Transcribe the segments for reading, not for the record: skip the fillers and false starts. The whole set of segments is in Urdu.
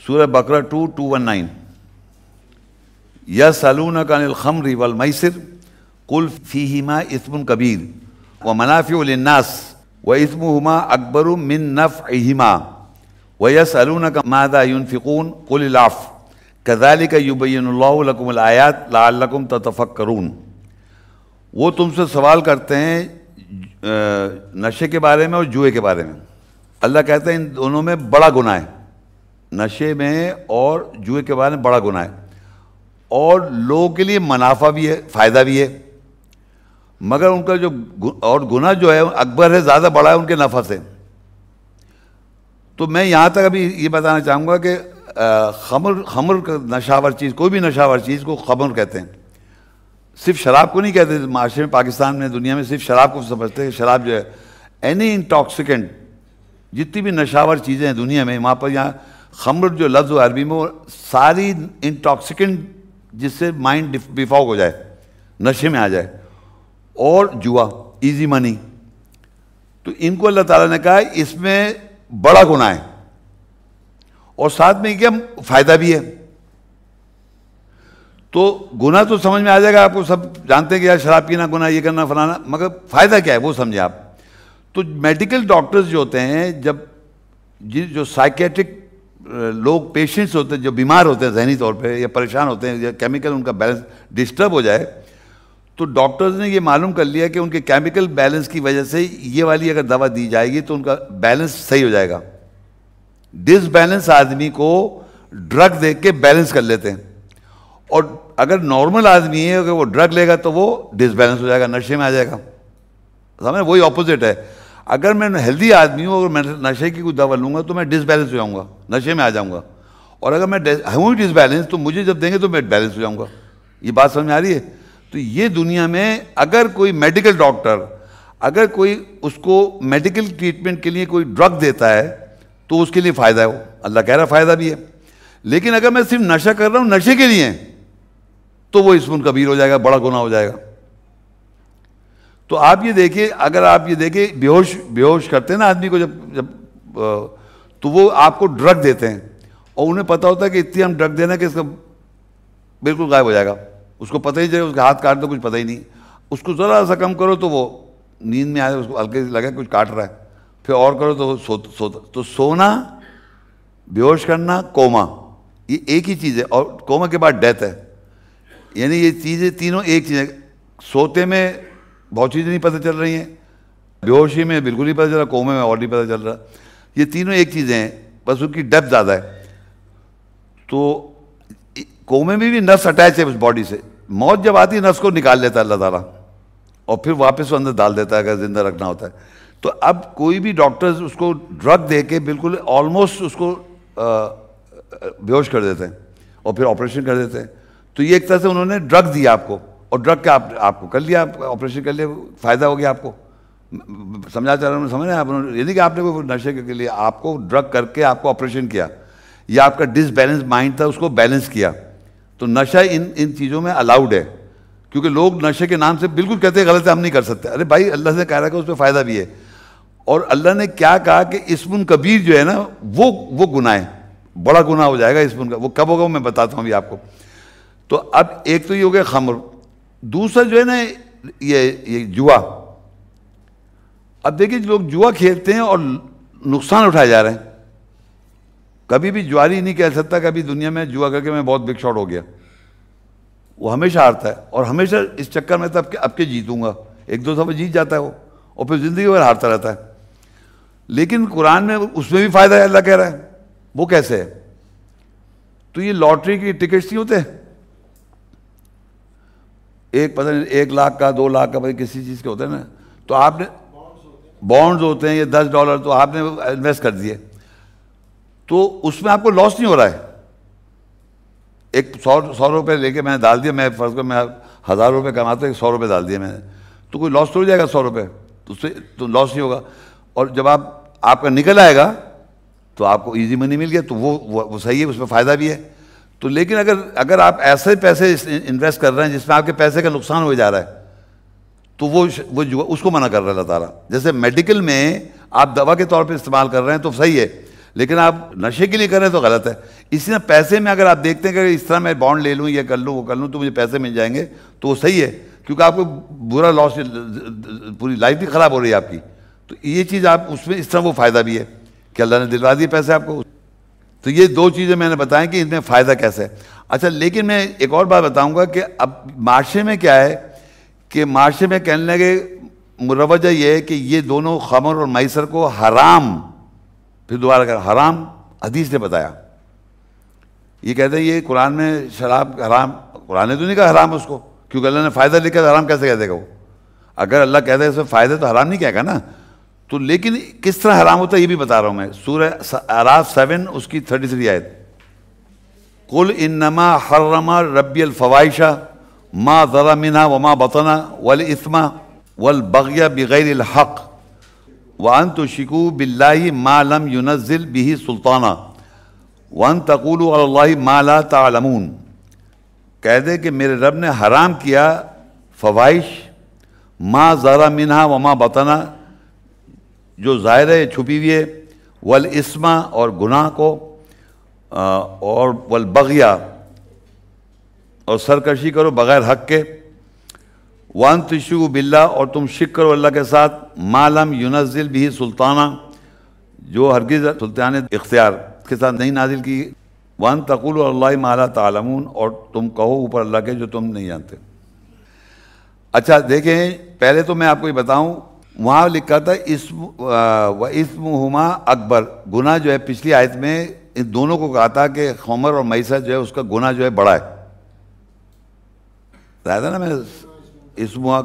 سورہ بقرہ 2:219 یسألونک عن الخمر والمیسر قل فیہما اثم کبیر ومنافع للناس واثمہما اکبر من نفعہما ویسألونک ماذا ينفقون قل العفو کذالک یبین اللہ لکم الآیات لعلکم تتفکرون۔ وہ تم سے سوال کرتے ہیں نشے کے بارے میں اور جوئے کے بارے میں۔ اللہ کہتا ہے ان دونوں میں بڑا گناہ ہے، نشے میں اور جوئے کے بارے میں بڑا گناہ ہے، اور لوگوں کے لیے منافع بھی ہے، فائدہ بھی ہے، مگر ان کا جو اور گناہ جو ہے اکبر ہے، زیادہ بڑا ہے ان کے نفع سے۔ تو میں یہاں تک ابھی یہ بتانا چاہوں گا کہ خمر کا نشاور چیز، کوئی بھی نشاور چیز کو خمر کہتے ہیں۔ صرف شراب کو نہیں کہتے، معاشرے میں پاکستان میں دنیا میں صرف شراب کو سمجھتے ہیں۔ شراب جو ہے اینی انٹاکسیکنٹ، جتنی بھی نشاور چیزیں ہیں دنیا میں، وہاں پر یہاں خمر جو لفظ عربی میں وہ ساری انٹاکسیکنٹ جس سے مائنڈ بیفاق ہو جائے، نشے میں آ جائے، اور جوا، ایزی منی۔ تو ان کو اللہ تعالیٰ نے کہا اس میں بڑا گناہ ہے، اور ساتھ میں کیا فائدہ بھی ہے۔ تو گناہ تو سمجھ میں آ جائے گا، آپ کو سب جانتے ہیں کہ یار شراب پینا گناہ، یہ کرنا فلانا، مگر فائدہ کیا ہے وہ سمجھے آپ۔ تو میڈیکل ڈاکٹرز جو ہوتے ہیں، جب جو سائیکیٹرک لوگ پیشنٹس ہوتے ہیں جو بیمار ہوتے ہیں ذہنی طور پہ یا پریشان ہوتے ہیں یا کیمیکل ان کا بیلنس ڈسٹرب ہو جائے، تو ڈاکٹرز نے یہ معلوم کر لیا کہ ان کے کیمیکل بیلنس کی وجہ سے یہ والی اگر دوا دی جائے گی تو ان کا بیلنس صحیح ہو جائے گا۔ ڈس بیلنس آدمی کو ڈرگ دے کے بیلنس کر لیتے ہیں، اور اگر نارمل آدمی ہے اگر وہ ڈرگ لے گا تو وہ ڈس بیلنس ہو جائے گا، نشے میں آ جائے گا۔ سمجھے، وہی اپوزٹ ہے۔ اگر میں ہیلدی آدمی ہوں اور میں نشے کی کوئی دوا لوں گا تو میں ڈس بیلنس ہو جاؤں گا، نشے میں آ جاؤں گا، اور اگر میں ہوں ڈس بیلنس تو مجھے جب دیں گے تو میں بیلنس ہو جاؤں گا۔ یہ بات سمجھ میں آ رہی ہے؟ تو یہ دنیا میں اگر کوئی میڈیکل ڈاکٹر اگر کوئی اس کو میڈیکل ٹریٹمنٹ کے لیے کوئی ڈرگ دیتا ہے تو اس کے لیے فائدہ ہے، وہ اللہ کہہ رہا فائدہ بھی ہے۔ لیکن اگر میں صرف نشہ کر رہا ہوں نشے کے لیے تو وہ اسم کبیر ہو جائے گا، بڑا گناہ ہو جائے گا۔ تو آپ یہ دیکھیں، اگر آپ یہ دیکھیں بے ہوش کرتے ہیں نا آدمی کو جب تو وہ آپ کو ڈرگ دیتے ہیں، اور انہیں پتہ ہوتا ہے کہ اتنی ہم ڈرگ دینا کہ اس کا بالکل غائب ہو جائے گا، اس کو پتہ ہی چلے، اس کا ہاتھ کاٹ دو کچھ پتہ ہی نہیں، اس کو ذرا سا کم کرو تو وہ نیند میں آئے، اس کو ہلکے سے لگے کچھ کاٹ رہا ہے، پھر اور کرو تو وہ سوتا۔ تو سونا، بے ہوش کرنا، کوما، یہ ایک ہی چیز ہے، اور کوما کے بعد ڈیتھ ہے۔ یعنی یہ چیزیں تینوں ایک چیز ہے۔ سوتے میں بہت چیزیں نہیں پتہ چل رہی ہیں، بے ہوشی میں بالکل نہیں پتہ چل رہا، کومے میں اور نہیں پتہ چل رہا۔ یہ تینوں ایک چیزیں ہیں، بس ان کی ڈیپتھ زیادہ ہے۔ تو کومے میں بھی نس اٹیچ ہے اس باڈی سے، موت جب آتی ہے نس کو نکال لیتا ہے اللہ تعالیٰ، اور پھر واپس اندر ڈال دیتا ہے اگر زندہ رکھنا ہوتا ہے۔ تو اب کوئی بھی ڈاکٹرز اس کو ڈرگ دے کے بالکل آلموسٹ اس کو بے ہوش کر دیتے ہیں، اور پھر آپریشن کر دیتے ہیں۔ تو یہ ایک طرح سے انہوں نے ڈرگ دیا آپ کو، اور ڈرگ کا آپ کو کر لیا، آپریشن کر لیا، فائدہ ہو گیا آپ کو۔ سمجھا چاہ رہا ہوں، سمجھ رہے ہیں آپ؟ یہ نہیں کہ آپ نے کوئی نشے کے لیے آپ کو ڈرگ کر کے آپ کو آپریشن کیا، یا آپ کا ڈس بیلنس مائنڈ تھا اس کو بیلنس کیا۔ تو نشہ ان چیزوں میں الاؤڈ ہے، کیونکہ لوگ نشے کے نام سے بالکل کہتے ہیں غلط ہے، ہم نہیں کر سکتے۔ ارے بھائی، اللہ نے کہہ رہا ہے کہ اس پہ فائدہ بھی ہے، اور اللہ نے کیا کہا کہ اسم کبیر جو ہے نا وہ گناہ ہے، بڑا گناہ ہو جائے گا اسم کا۔ وہ کب ہوگا میں بتاتا ہوں ابھی آپ کو۔ تو اب ایک تو یہ ہو گیا خمر، دوسرا جو ہے نا یہ جوا۔ اب دیکھیں لوگ جوا کھیلتے ہیں اور نقصان اٹھائے جا رہے ہیں۔ کبھی بھی جواری نہیں کہہ سکتا کبھی دنیا میں جوا کر کے میں بہت بگ شاٹ ہو گیا، وہ ہمیشہ ہارتا ہے، اور ہمیشہ اس چکر میں تب کہ اب کے جیتوں گا، ایک دو دفعہ جیت جاتا ہے وہ، اور پھر زندگی بھر ہارتا رہتا ہے۔ لیکن قرآن میں اس میں بھی فائدہ ہے، اللہ کہہ رہا ہے۔ وہ کیسے ہے؟ تو یہ لاٹری کی ٹکٹس نہیں ہوتے، ایک پتہ نہیں 1 لاکھ کا 2 لاکھ کا بھائی کسی چیز کے ہوتے ہیں نا، تو آپ نے بانڈز ہوتے ہیں، یہ $10 تو آپ نے انویسٹ کر دیے، تو اس میں آپ کو لاس نہیں ہو رہا ہے۔ ایک 100 روپے لے کے میں نے ڈال دیا، میں فرض کر میں 1000 روپے کماتا ہوں، 100 روپے ڈال دیے میں نے، تو کوئی لاس تو ہو جائے گا 100 روپے، تو اس سے تو لاس نہیں ہوگا۔ اور جب آپ کا نکل آئے گا تو آپ کو ایزی منی مل گیا، تو وہ صحیح ہے، اس میں فائدہ بھی ہے۔ تو لیکن اگر آپ ایسے پیسے انویسٹ کر رہے ہیں جس میں آپ کے پیسے کا نقصان ہو جا رہا ہے، تو وہ اس کو منع کر رہا ہے اللہ تعالیٰ۔ جیسے میڈیکل میں آپ دوا کے طور پہ استعمال کر رہے ہیں تو صحیح ہے، لیکن آپ نشے کے لیے کریں تو غلط ہے. اسی طرح پیسے میں اگر آپ دیکھتے ہیں کہ اس طرح میں بانڈ لے لوں، یہ کر لوں، وہ کر لوں تو مجھے پیسے مل جائیں گے، تو وہ صحیح ہے، کیونکہ آپ کو برا لاس، پوری لائف بھی خراب ہو رہی ہے آپ کی. تو یہ چیز آپ اس میں اس طرح وہ فائدہ بھی ہے کہ اللہ نے دلوا دیے پیسے آپ کو. تو یہ دو چیزیں میں نے بتائیں کہ ان میں فائدہ کیسے ہے. اچھا، لیکن میں ایک اور بات بتاؤں گا کہ اب معاشرے میں کیا ہے کہ معاشرے میں کہنے لگے مروجہ یہ ہے کہ یہ دونوں خمر اور میسر کو حرام، پھر دوبارہ کر حرام حدیث نے بتایا. یہ کہتے ہیں یہ قرآن میں شراب حرام، قرآن نے تو نہیں کہا حرام اس کو، کیونکہ اللہ نے فائدہ لکھا تو حرام کیسے کہہ دے گا وہ؟ اگر اللہ کہتا ہے اس میں فائدہ تو حرام نہیں کہے گا نا. تو لیکن کس طرح حرام ہوتا ہے یہ بھی بتا رہا ہوں میں. سورہ اعراف 7 اس کی 33 آیت، قل انما حرم ربی الفواحش ما ظہر منها وما بطن والاثم والبغی بغیر الحق وان تشرکوا باللہ ما لم ينزل به سلطانا وان تقولوا علی اللہ ما لا تعلمون. کہہ دے کہ میرے رب نے حرام کیا فواحش، ما ظہر منها وما بطن، جو ظاہر ہے چھپی ہوئی ہے، والاسم اور گناہ کو، اور والبغی اور سرکشی کرو بغیر حق کے، وان تشرکوا باللہ اور تم شرک کرو اللہ کے ساتھ، ما لم ينزل به سلطانا، جو ہرگز سلطان اختیار کے ساتھ نہیں نازل کی، وان تقولوا علی اللہ ما لا تعلمون، اور تم کہو اوپر اللہ کے جو تم نہیں جانتے. اچھا دیکھیں، پہلے تو میں آپ کو یہ بتاؤں، وہاں لکھا تھا اسم و اسمہما اکبر، گناہ جو ہے پچھلی آیت میں ان دونوں کو کہا تھا کہ خمر اور میسر جو ہے اس کا گناہ جو ہے بڑا ہے. بتایا تھا نا میں، اسمہ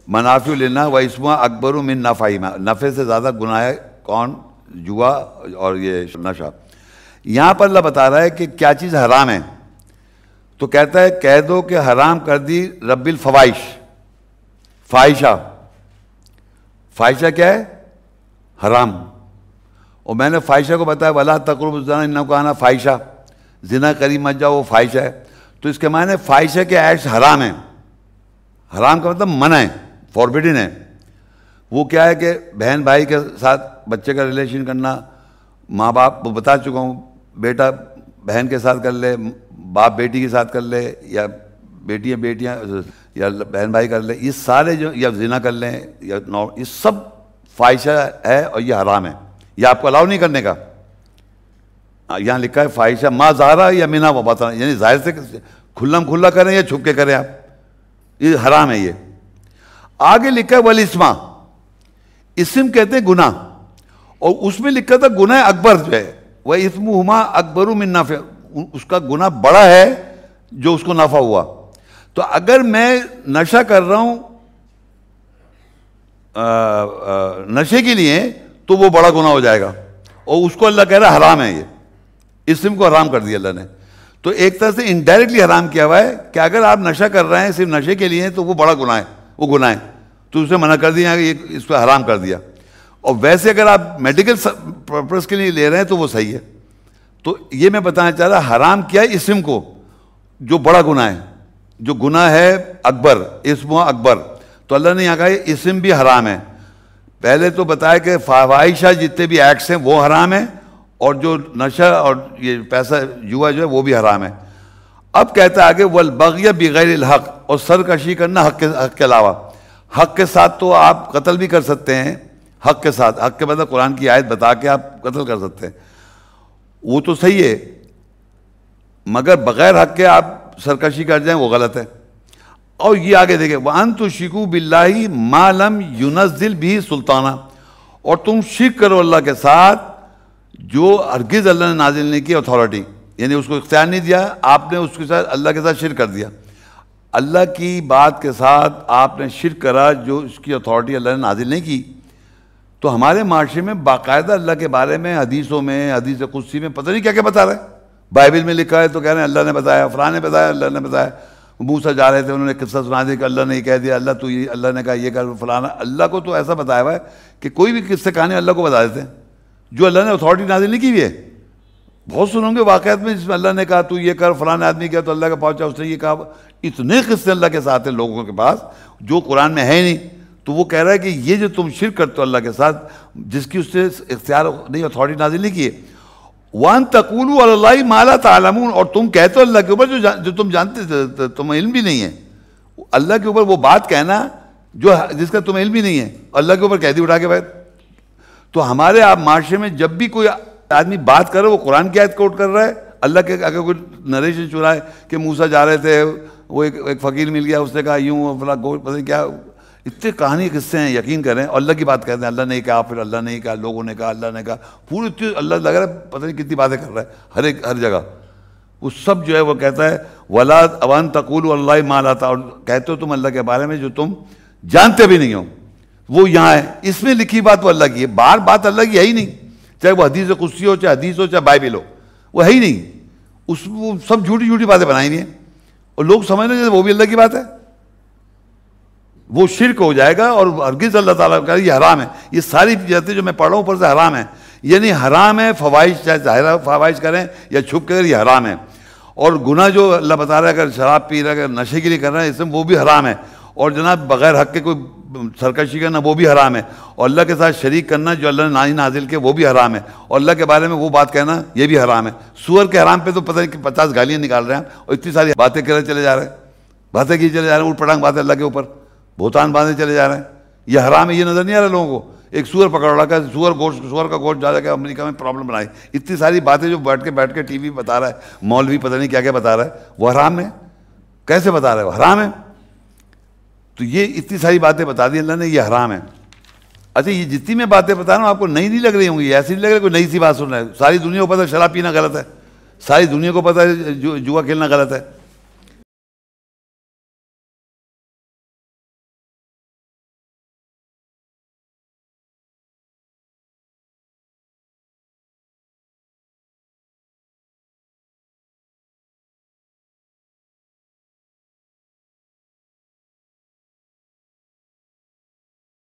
منافع لنا و اسمہ اکبر من نفعہما، نفع سے زیادہ گناہ ہے کون؟ جوا اور یہ نشہ. یہاں پر اللہ بتا رہا ہے کہ کیا چیز حرام ہے، تو کہتا ہے کہہ دو کہ حرام کر دی رب الفواحش، فاحشہ. فاحشہ کیا ہے؟ حرام. اور میں نے فاحشہ کو بتایا ولا تقربوا الزنا انہ کان فاحشہ، زنا قریب مت جاؤ وہ فاحشہ ہے. تو اس کے معنی فاحشہ کے ایکٹس حرام ہیں. حرام کا مطلب منع ہے، فوربڈن ہے. وہ کیا ہے کہ بہن بھائی کے ساتھ بچے کا ریلیشن کرنا، ماں باپ، وہ بتا چکا ہوں، بیٹا بہن کے ساتھ کر لے، باپ بیٹی کے ساتھ کر لے، یا بیٹیاں یا بہن بھائی کر لے، یہ سارے جو، یا زنا کر لیں، یا یہ سب فاحشہ ہے اور یہ حرام ہے، یہ آپ کو الاؤ نہیں کرنے کا. یہاں لکھا ہے فاحشہ ما ظاہرہ یا منہا و بطن، یعنی ظاہر سے کھلم کھلا کریں یا چھپ کے کریں آپ، یہ حرام ہے. یہ آگے لکھا ہے والاسم، اسم کہتے ہیں گناہ، اور اس میں لکھا تھا گناہ اکبر جو ہے وہ اسمہما اکبر من نفع، اس کا گناہ بڑا ہے جو اس کو نفع ہوا. تو اگر میں نشہ کر رہا ہوں نشے کے لیے تو وہ بڑا گناہ ہو جائے گا، اور اس کو اللہ کہہ رہا ہے حرام ہے. یہ اسم کو حرام کر دیا اللہ نے. تو ایک طرح سے انڈائریکٹلی حرام کیا ہوا ہے کہ اگر آپ نشہ کر رہے ہیں صرف نشے کے لیے تو وہ بڑا گناہ ہے، وہ گناہ ہے، تو اسے منع کر دیا کہ اس کو حرام کر دیا. اور ویسے اگر آپ میڈیکل پرپز کے لیے لے رہے ہیں تو وہ صحیح ہے. تو یہ میں بتانا چاہ رہا حرام کیا ہے اسم کو، جو بڑا گناہ ہے، جو گناہ ہے اکبر، اسم اکبر. تو اللہ نے یہاں کہا اسم بھی حرام ہے. پہلے تو بتایا کہ فواحشہ جتنے بھی ایکٹس ہیں وہ حرام ہیں، اور جو نشہ اور یہ پیسہ جوا جو ہے وہ بھی حرام ہے. اب کہتا ہے آگے والبغی بغیر الحق، اور سرکشی کرنا حق کے علاوہ. حق کے ساتھ تو آپ قتل بھی کر سکتے ہیں، حق کے ساتھ، حق کے مطلب قرآن کی آیت بتا کے آپ قتل کر سکتے ہیں، وہ تو صحیح ہے، مگر بغیر حق کے آپ سرکشی کر جائیں وہ غلط ہے. اور یہ آگے دیکھیں وَأَن تُشْرِكُوا بِاللَّهِ مَا لَمْ يُنَزِّلْ بِهِ سُلْطَانًا، اور تم شرک کرو اللہ کے ساتھ جو ہرگز اللہ نے نازل نہیں کی اتھارٹی، یعنی اس کو اختیار نہیں دیا، آپ نے اس کے ساتھ اللہ کے ساتھ شرک کر دیا. اللہ کی بات کے ساتھ آپ نے شرک کرا جو اس کی اتھارٹی اللہ نے نازل نہیں کی. تو ہمارے معاشرے میں باقاعدہ اللہ کے بارے میں حدیثوں میں، حدیث قدسی میں پتہ نہیں کیا کیا بتا رہے ہیں. بائبل میں لکھا ہے تو کہہ رہے ہیں اللہ نے بتایا، فلاں نے بتایا، اللہ نے بتایا. موسیٰ جا رہے تھے، انہوں نے قصہ سنا دیا کہ اللہ نے یہ کہہ دیا، اللہ تو یہ، اللہ نے کہا یہ کر فلانا. اللہ کو تو ایسا بتایا ہوا ہے کہ کوئی بھی قصے کہانی اللہ کو بتا دیتے ہیں جو اللہ نے اتھارٹی نازل نہیں کی ہوئی ہے. بہت سنوں گے واقعات میں جس میں اللہ نے کہا تو یہ کر، فلاں آدمی کیا تو اللہ کا پہنچا اس نے یہ کہا. اتنے قصے اللہ کے ساتھ ہیں لوگوں کے پاس جو قرآن میں ہے نہیں. تو وہ کہہ رہا ہے کہ یہ جو تم شرک کرتے ہو اللہ کے ساتھ، جس کی اس نے اختیار نہیں، اتھارٹی نازل نہیں کی ہے، وَأَن تَقُولُوا عَلَى اللَّهِ مَا لَا تَعْلَمُونَ، اور تم کہتے ہو اللہ کے اوپر جو تم جانتے، تمہیں علم بھی نہیں ہے، اللہ کے اوپر وہ بات کہنا جس کا تمہیں علم بھی نہیں ہے، اللہ کے اوپر کہہ دی اٹھا کے بیٹھ. تو ہمارے آپ معاشرے میں جب بھی کوئی آدمی بات کر رہا ہے وہ قرآن کی آیت کوٹ کر رہا ہے، اللہ کے اگر کوئی نریشن چرائے کہ موسیٰ جا رہے تھے، وہ ایک فقیر مل گیا، اس نے کہا یوں فلاں گوشت، پتہ نہیں کیا، اتنے کہانی قصے ہیں، یقین کریں، اور اللہ کی بات کہتے ہیں، اللہ نے کہا، پھر اللہ نے کہا، لوگوں نے کہا، اللہ نے کہا، پوری اتنی اللہ لگ رہا ہے پتہ نہیں کتنی باتیں کر رہا ہے ہر جگہ. وہ سب جو ہے وہ کہتا ہے وَلَا وَأَن تَقُولُوا عَلَى اللَّهِ مَا لَا تَعْلَمُونَ، اور کہتے ہو تم اللہ کے بارے میں جو تم جانتے بھی نہیں ہو. وہ یہاں ہے، اس میں لکھی بات وہ اللہ کی ہے، باہر بات اللہ کی ہے ہی نہیں، چاہے وہ حدیث قدسی ہو، چاہے حدیث ہو، چاہے بائبل ہو، وہ ہے ہی نہیں. وہ سب جھوٹی جھوٹی باتیں بنائی ہوئی ہیں، اور لوگ سمجھ رہے ہیں وہ بھی اللہ کی بات ہے. وہ شرک ہو جائے گا، اور ہرگز اللہ تعالیٰ کا یہ حرام ہے. یہ ساری چیزیں جو میں پڑھ رہا ہوں اوپر سے حرام ہے، یعنی حرام ہے. فواہش چاہے ظاہر فواہش کریں یا چھپ کر، یہ حرام ہے. اور گناہ جو اللہ بتا رہا ہے، اگر شراب پی رہا ہے، اگر نشے کے لیے کر رہا ہے، اس میں وہ بھی حرام ہے. اور جناب بغیر حق کے کوئی سرکشی کرنا وہ بھی حرام ہے. اور اللہ کے ساتھ شریک کرنا جو اللہ نے نازل کے وہ بھی حرام ہے. اور اللہ کے بارے میں وہ بات کہنا یہ بھی حرام ہے. سور کے حرام پہ تو پتہ نہیں 50 گالیاں نکال رہے ہیں، اور اتنی ساری باتیں کرے چلے جا رہے ہیں، باتیں کی چلے جا رہے ہیں، اٹھ پٹانگ باتیں اللہ کے اوپر، بہتان باندھے چلے جا رہے ہیں. یہ حرام ہے، یہ نظر نہیں آ رہا لوگوں کو. ایک سور پکڑ رہا ہے، سور کا گوشت جا کے امریکہ میں پرابلم بنائی. اتنی ساری باتیں جو بیٹھ کے ٹی وی بتا رہا ہے، مولوی پتہ نہیں کیا کیا بتا رہا ہے، وہ حرام ہے. کیسے بتا رہا ہے؟ وہ حرام ہے. تو یہ اتنی ساری باتیں بتا دی اللہ نے، یہ حرام ہے. اچھا، یہ جتنی میں باتیں بتا رہا ہوں آپ کو نئی نہیں لگ رہی ہوں گی، ایسی نہیں لگ رہی کوئی نئی سی بات سن رہا ہے. ساری دنیا کو پتہ ہے شراب پینا غلط ہے، ساری دنیا کو پتہ ہے جوا کھیلنا غلط ہے.